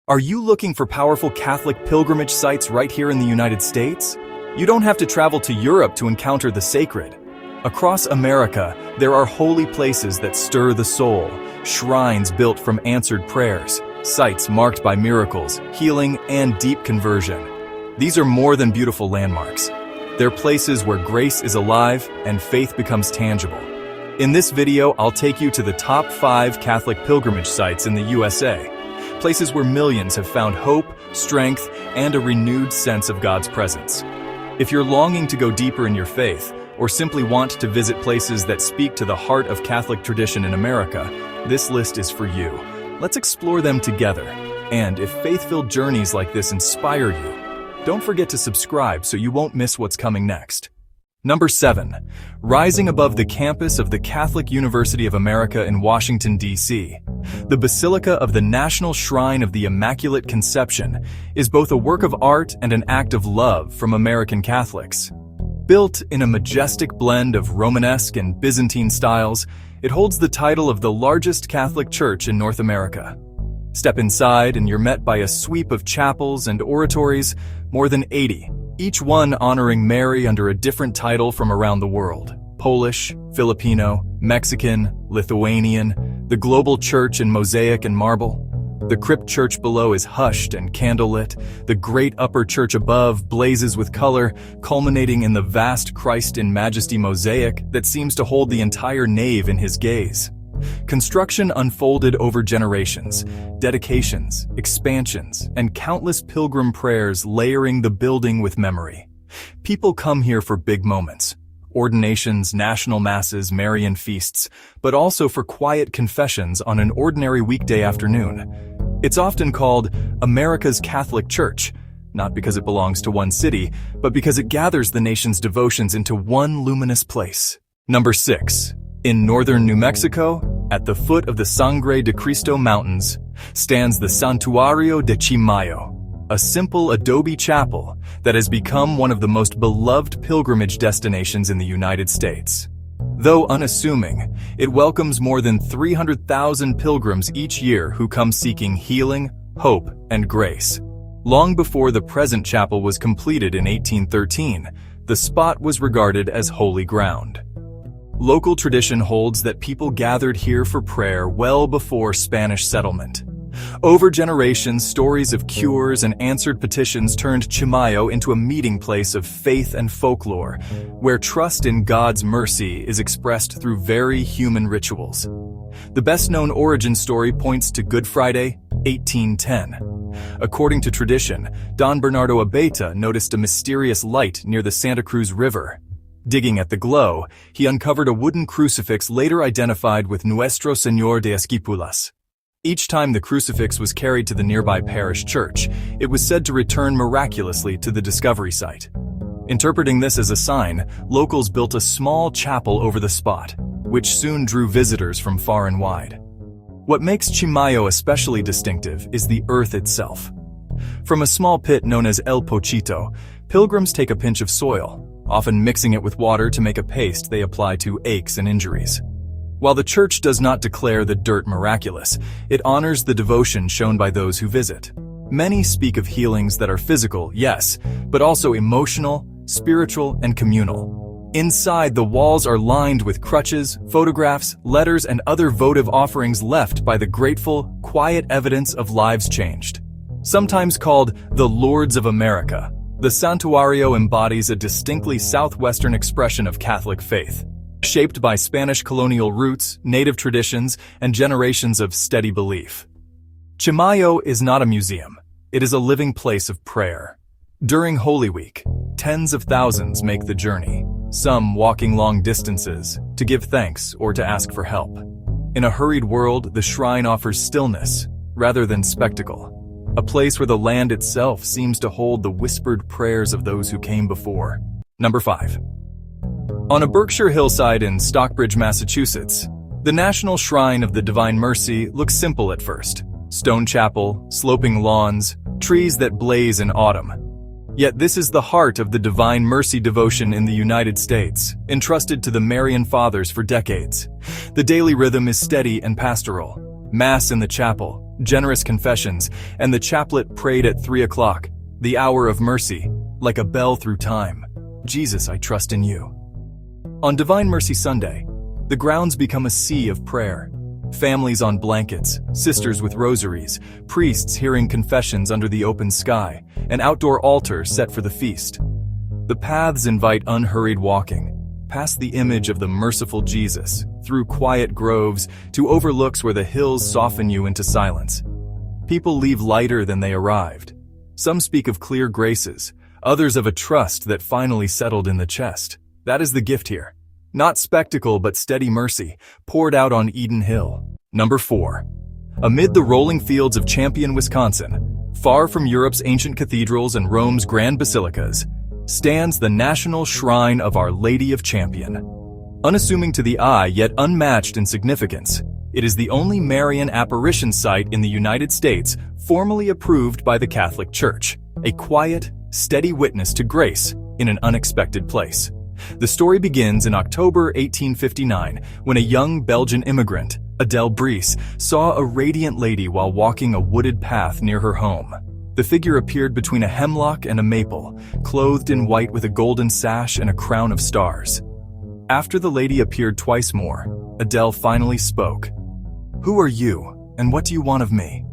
Are you looking for powerful Catholic pilgrimage sites right here in the United States? You don't have to travel to Europe to encounter the sacred. Across America, there are holy places that stir the soul, shrines built from answered prayers, sites marked by miracles, healing, and deep conversion. These are more than beautiful landmarks. They're places where grace is alive and faith becomes tangible. In this video, I'll take you to the top 5 Catholic pilgrimage sites in the USA. Places where millions have found hope, strength, and a renewed sense of God's presence. If you're longing to go deeper in your faith, or simply want to visit places that speak to the heart of Catholic tradition in America, this list is for you. Let's explore them together. And if faith-filled journeys like this inspire you, don't forget to subscribe so you won't miss what's coming next. Number 7. Rising above the campus of the Catholic University of America in Washington, D.C., the Basilica of the National Shrine of the Immaculate Conception is both a work of art and an act of love from American Catholics. Built in a majestic blend of Romanesque and Byzantine styles, it holds the title of the largest Catholic church in North America. Step inside and you're met by a sweep of chapels and oratories, more than 80, each one honoring Mary under a different title from around the world: Polish, Filipino, Mexican, Lithuanian, the global church in mosaic and marble. The crypt church below is hushed and candlelit. The great upper church above blazes with color, culminating in the vast Christ in Majesty mosaic that seems to hold the entire nave in his gaze. Construction unfolded over generations, dedications, expansions, and countless pilgrim prayers layering the building with memory. People come here for big moments: ordinations, national masses, Marian feasts, but also for quiet confessions on an ordinary weekday afternoon. It's often called America's Catholic Church, not because it belongs to one city, but because it gathers the nation's devotions into one luminous place. Number 6. In northern New Mexico, at the foot of the Sangre de Cristo Mountains, stands the Santuario de Chimayo, a simple adobe chapel that has become one of the most beloved pilgrimage destinations in the United States. Though unassuming, it welcomes more than 300,000 pilgrims each year who come seeking healing, hope, and grace. Long before the present chapel was completed in 1813, the spot was regarded as holy ground. Local tradition holds that people gathered here for prayer well before Spanish settlement. Over generations, stories of cures and answered petitions turned Chimayo into a meeting place of faith and folklore, where trust in God's mercy is expressed through very human rituals. The best-known origin story points to Good Friday, 1810. According to tradition, Don Bernardo Abeyta noticed a mysterious light near the Santa Cruz River. Digging at the glow, he uncovered a wooden crucifix later identified with Nuestro Señor de Esquipulas. Each time the crucifix was carried to the nearby parish church, it was said to return miraculously to the discovery site. Interpreting this as a sign, locals built a small chapel over the spot, which soon drew visitors from far and wide. What makes Chimayo especially distinctive is the earth itself. From a small pit known as El Pochito, pilgrims take a pinch of soil, often mixing it with water to make a paste they apply to aches and injuries. While the church does not declare the dirt miraculous, it honors the devotion shown by those who visit. Many speak of healings that are physical, yes, but also emotional, spiritual, and communal. Inside, the walls are lined with crutches, photographs, letters, and other votive offerings left by the grateful, quiet evidence of lives changed. Sometimes called the Lords of America, the Santuario embodies a distinctly southwestern expression of Catholic faith, shaped by Spanish colonial roots, native traditions, and generations of steady belief. Chimayo is not a museum. It is a living place of prayer. During Holy Week, tens of thousands make the journey, some walking long distances, to give thanks or to ask for help. In a hurried world, the shrine offers stillness, rather than spectacle, a place where the land itself seems to hold the whispered prayers of those who came before. Number 5. On a Berkshire hillside in Stockbridge, Massachusetts, the National Shrine of the Divine Mercy looks simple at first. Stone chapel, sloping lawns, trees that blaze in autumn. Yet this is the heart of the Divine Mercy devotion in the United States, entrusted to the Marian Fathers for decades. The daily rhythm is steady and pastoral. Mass in the chapel, generous confessions, and the chaplet prayed at 3 o'clock, the hour of mercy, like a bell through time. Jesus, I trust in you. On Divine Mercy Sunday, the grounds become a sea of prayer. Families on blankets, sisters with rosaries, priests hearing confessions under the open sky, an outdoor altar set for the feast. The paths invite unhurried walking, past the image of the merciful Jesus, through quiet groves to overlooks where the hills soften you into silence. People leave lighter than they arrived. Some speak of clear graces, others of a trust that finally settled in the chest. That is the gift here. Not spectacle but steady mercy, poured out on Eden Hill. Number 4. Amid the rolling fields of Champion, Wisconsin, far from Europe's ancient cathedrals and Rome's grand basilicas, stands the National Shrine of Our Lady of Champion. Unassuming to the eye yet unmatched in significance, it is the only Marian apparition site in the United States formally approved by the Catholic Church, a quiet, steady witness to grace in an unexpected place. The story begins in October 1859 when a young Belgian immigrant, Adele Brice, saw a radiant lady while walking a wooded path near her home. The figure appeared between a hemlock and a maple, clothed in white with a golden sash and a crown of stars. After the lady appeared twice more, Adele finally spoke. "Who are you, and what do you want of me?"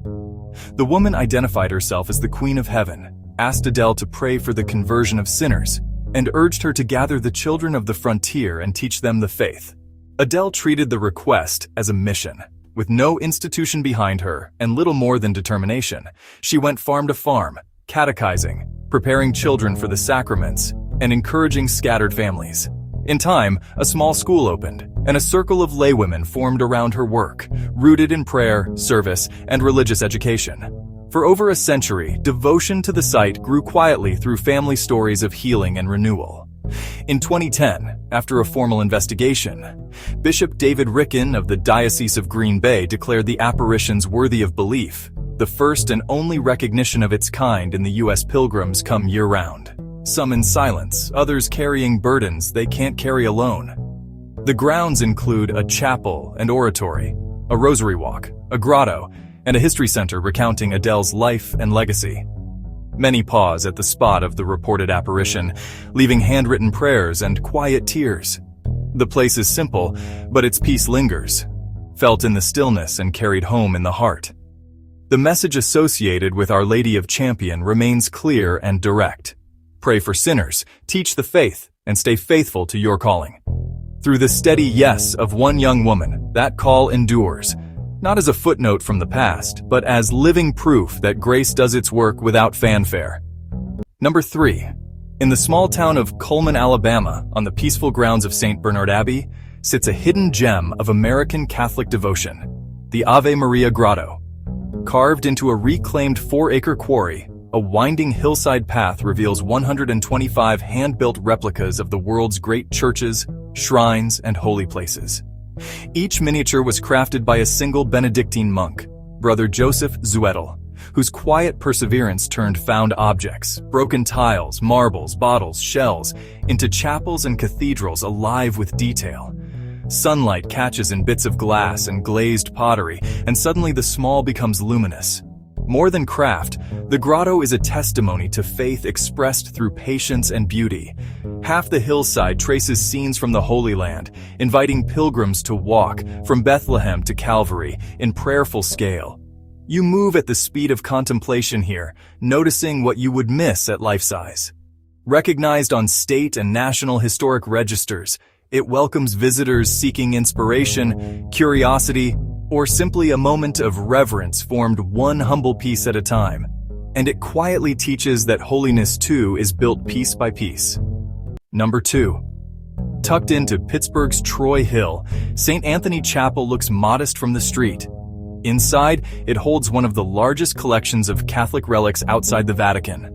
The woman identified herself as the Queen of Heaven, asked Adele to pray for the conversion of sinners, and urged her to gather the children of the frontier and teach them the faith. Adele treated the request as a mission. With no institution behind her and little more than determination, she went farm to farm, catechizing, preparing children for the sacraments, and encouraging scattered families. In time, a small school opened, and a circle of laywomen formed around her work, rooted in prayer, service, and religious education. For over a century, devotion to the site grew quietly through family stories of healing and renewal. In 2010, after a formal investigation, Bishop David Ricken of the Diocese of Green Bay declared the apparitions worthy of belief, the first and only recognition of its kind in the U.S. pilgrims come year-round. Some in silence, others carrying burdens they can't carry alone. The grounds include a chapel and oratory, a rosary walk, a grotto, and a history center recounting Adele's life and legacy. Many pause at the spot of the reported apparition, leaving handwritten prayers and quiet tears. The place is simple, but its peace lingers, felt in the stillness and carried home in the heart. The message associated with Our Lady of Champion remains clear and direct. Pray for sinners, teach the faith, and stay faithful to your calling. Through the steady yes of one young woman, that call endures, not as a footnote from the past, but as living proof that grace does its work without fanfare. Number 3. In the small town of Cullman, Alabama, on the peaceful grounds of St. Bernard Abbey, sits a hidden gem of American Catholic devotion, the Ave Maria Grotto. Carved into a reclaimed 4-acre quarry, a winding hillside path reveals 125 hand-built replicas of the world's great churches, shrines, and holy places. Each miniature was crafted by a single Benedictine monk, Brother Joseph Zuetel, whose quiet perseverance turned found objects, broken tiles, marbles, bottles, shells, into chapels and cathedrals alive with detail. Sunlight catches in bits of glass and glazed pottery, and suddenly the small becomes luminous. More than craft, the grotto is a testimony to faith expressed through patience and beauty. Half the hillside traces scenes from the Holy Land, inviting pilgrims to walk from Bethlehem to Calvary in prayerful scale. You move at the speed of contemplation here, noticing what you would miss at life size. Recognized on state and national historic registers, it welcomes visitors seeking inspiration, curiosity, or simply a moment of reverence formed one humble piece at a time. And it quietly teaches that holiness too is built piece by piece. Number 2. Tucked into Pittsburgh's Troy Hill, St. Anthony Chapel looks modest from the street. Inside, it holds one of the largest collections of Catholic relics outside the Vatican.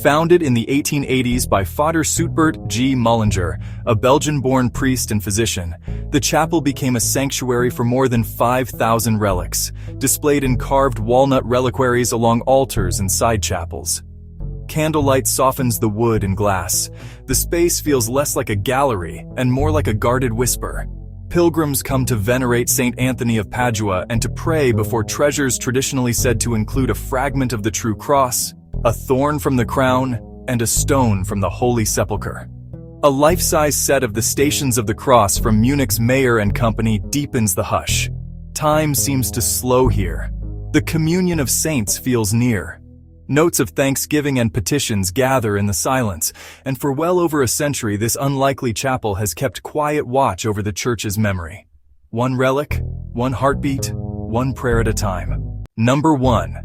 Founded in the 1880s by Father Soetbert G. Mullinger, a Belgian-born priest and physician, the chapel became a sanctuary for more than 5,000 relics, displayed in carved walnut reliquaries along altars and side chapels. Candlelight softens the wood and glass. The space feels less like a gallery and more like a guarded whisper. Pilgrims come to venerate Saint Anthony of Padua and to pray before treasures traditionally said to include a fragment of the true cross, a thorn from the crown, and a stone from the Holy Sepulchre. A life-size set of the Stations of the Cross from Munich's Mayer and Company deepens the hush. Time seems to slow here. The communion of saints feels near. Notes of thanksgiving and petitions gather in the silence, and for well over a century this unlikely chapel has kept quiet watch over the church's memory. One relic, one heartbeat, one prayer at a time. Number 1.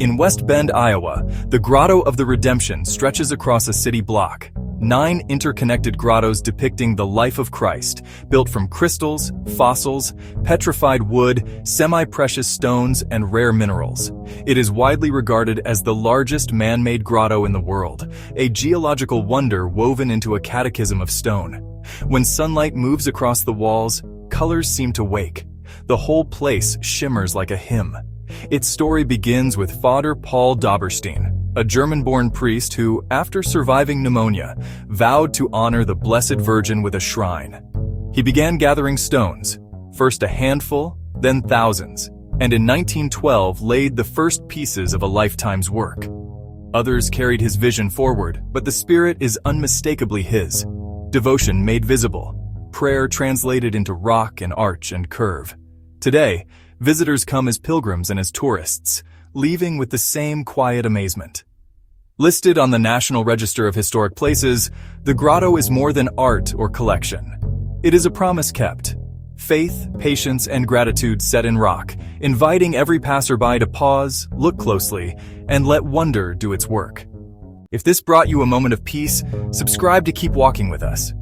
In West Bend, Iowa, the Grotto of the Redemption stretches across a city block. 9 interconnected grottos depicting the life of Christ, built from crystals, fossils, petrified wood, semi-precious stones, and rare minerals. It is widely regarded as the largest man-made grotto in the world, a geological wonder woven into a catechism of stone. When sunlight moves across the walls, colors seem to wake. The whole place shimmers like a hymn. Its story begins with Father Paul Dauberstein, a German-born priest who, after surviving pneumonia, vowed to honor the Blessed Virgin with a shrine. He began gathering stones, first a handful, then thousands, and in 1912 laid the first pieces of a lifetime's work. Others carried his vision forward, but the spirit is unmistakably his. Devotion made visible, prayer translated into rock and arch and curve. Today, visitors come as pilgrims and as tourists, leaving with the same quiet amazement. Listed on the National Register of Historic Places, the grotto is more than art or collection. It is a promise kept. Faith, patience, and gratitude set in rock, inviting every passerby to pause, look closely, and let wonder do its work. If this brought you a moment of peace, subscribe to keep walking with us.